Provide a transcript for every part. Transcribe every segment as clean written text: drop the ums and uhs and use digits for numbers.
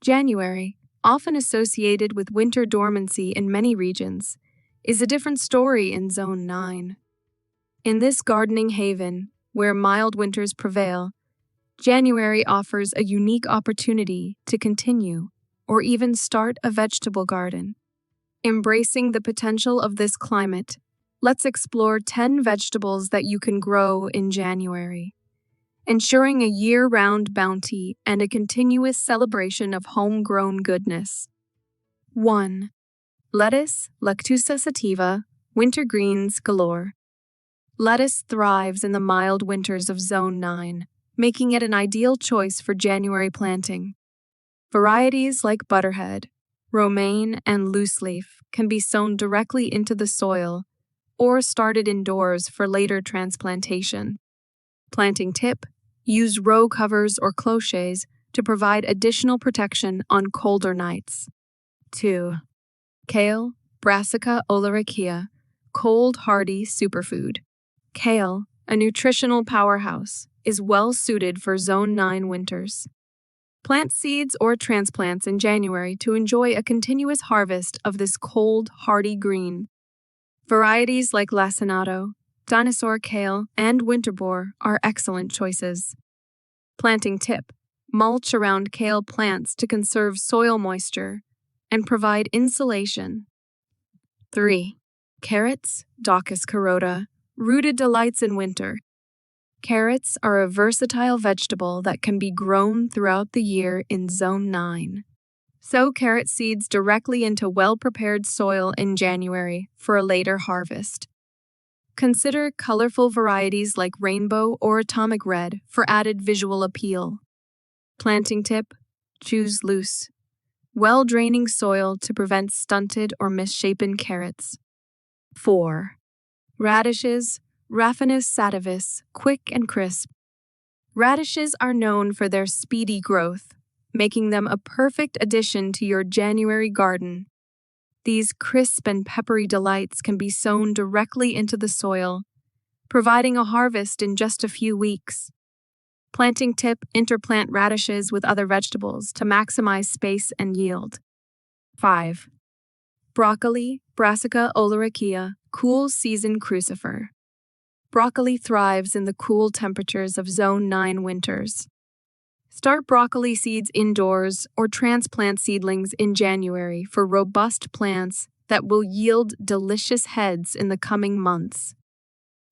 January, often associated with winter dormancy in many regions, is a different story in Zone 9. In this gardening haven, where mild winters prevail, January offers a unique opportunity to continue or even start a vegetable garden. Embracing the potential of this climate, let's explore 10 vegetables that you can grow in January, ensuring a year-round bounty and a continuous celebration of homegrown goodness. 1. Lettuce, Lactusa sativa, winter greens galore. Lettuce thrives in the mild winters of Zone 9, making it an ideal choice for January planting. Varieties like butterhead, romaine, and looseleaf can be sown directly into the soil or started indoors for later transplantation. Planting tip: use row covers or clochets to provide additional protection on colder nights. 2. Kale, Brassica oleracea, cold-hardy superfood. Kale, a nutritional powerhouse, is well suited for Zone 9 winters. Plant seeds or transplants in January to enjoy a continuous harvest of this cold, hardy green. Varieties like lacinato, dinosaur kale, and winterboar are excellent choices. Planting tip: mulch around kale plants to conserve soil moisture and provide insulation. 3. Carrots, Daucus carota, rooted delights in winter. Carrots are a versatile vegetable that can be grown throughout the year in Zone 9. Sow carrot seeds directly into well-prepared soil in January for a later harvest. Consider colorful varieties like rainbow or atomic red for added visual appeal. Planting tip: choose loose, well-draining soil to prevent stunted or misshapen carrots. 4. Radishes, Raphanus sativus, quick and crisp. Radishes are known for their speedy growth, making them a perfect addition to your January garden. These crisp and peppery delights can be sown directly into the soil, providing a harvest in just a few weeks. Planting tip: interplant radishes with other vegetables to maximize space and yield. 5. Broccoli, Brassica oleracea, cool season crucifer. Broccoli thrives in the cool temperatures of Zone 9 winters. Start broccoli seeds indoors or transplant seedlings in January for robust plants that will yield delicious heads in the coming months.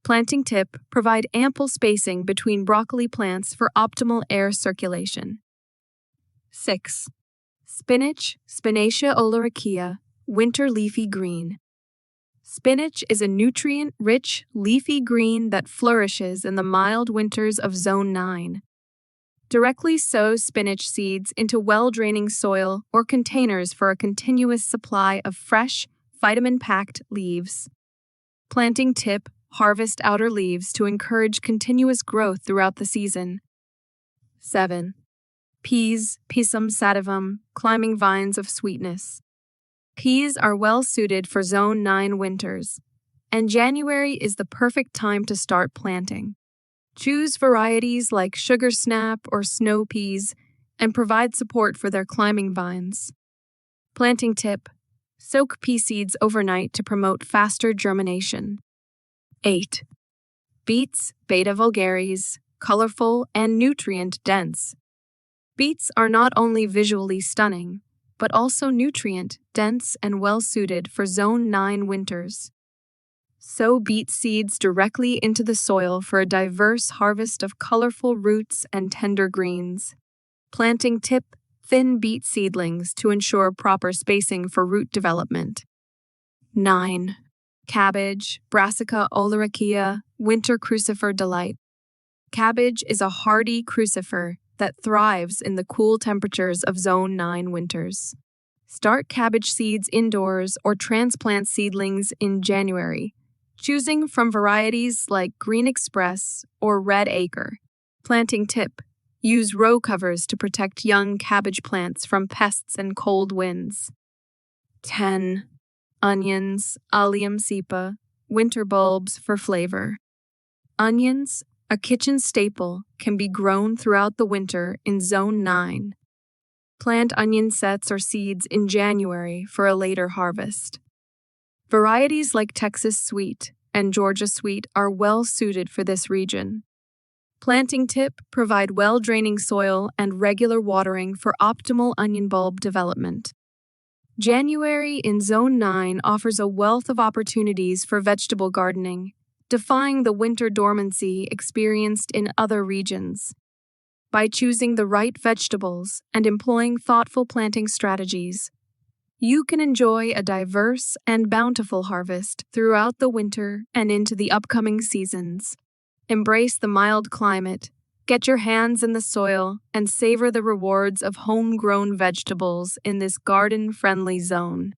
Planting tip: provide ample spacing between broccoli plants for optimal air circulation. 6. Spinach, Spinacia oleracea, winter leafy green. Spinach is a nutrient-rich leafy green that flourishes in the mild winters of Zone 9. Directly sow spinach seeds into well-draining soil or containers for a continuous supply of fresh, vitamin-packed leaves. Planting tip: harvest outer leaves to encourage continuous growth throughout the season. 7. Peas, Pisum sativum, climbing vines of sweetness. Peas are well suited for Zone 9 winters, and January is the perfect time to start planting. Choose varieties like sugar snap or snow peas and provide support for their climbing vines. Planting tip: soak pea seeds overnight to promote faster germination. 8. Beets, Beta vulgaris, colorful and nutrient-dense. Beets are not only visually stunning, but also nutrient-dense and well-suited for Zone 9 winters. Sow beet seeds directly into the soil for a diverse harvest of colorful roots and tender greens. Planting tip: thin beet seedlings to ensure proper spacing for root development. 9. Cabbage, Brassica oleracea, winter crucifer delight. Cabbage is a hardy crucifer that thrives in the cool temperatures of Zone 9 winters. Start cabbage seeds indoors or transplant seedlings in January, choosing from varieties like Green Express or Red Acre. Planting tip: use row covers to protect young cabbage plants from pests and cold winds. 10. Onions, Allium cepa, winter bulbs for flavor. Onions, a kitchen staple, can be grown throughout the winter in Zone 9. Plant onion sets or seeds in January for a later harvest. Varieties like Texas Sweet and Georgia Sweet are well suited for this region. Planting tip: provide well-draining soil and regular watering for optimal onion bulb development. January in Zone 9 offers a wealth of opportunities for vegetable gardening, defying the winter dormancy experienced in other regions. By choosing the right vegetables and employing thoughtful planting strategies, you can enjoy a diverse and bountiful harvest throughout the winter and into the upcoming seasons. Embrace the mild climate, get your hands in the soil, and savor the rewards of homegrown vegetables in this garden-friendly zone.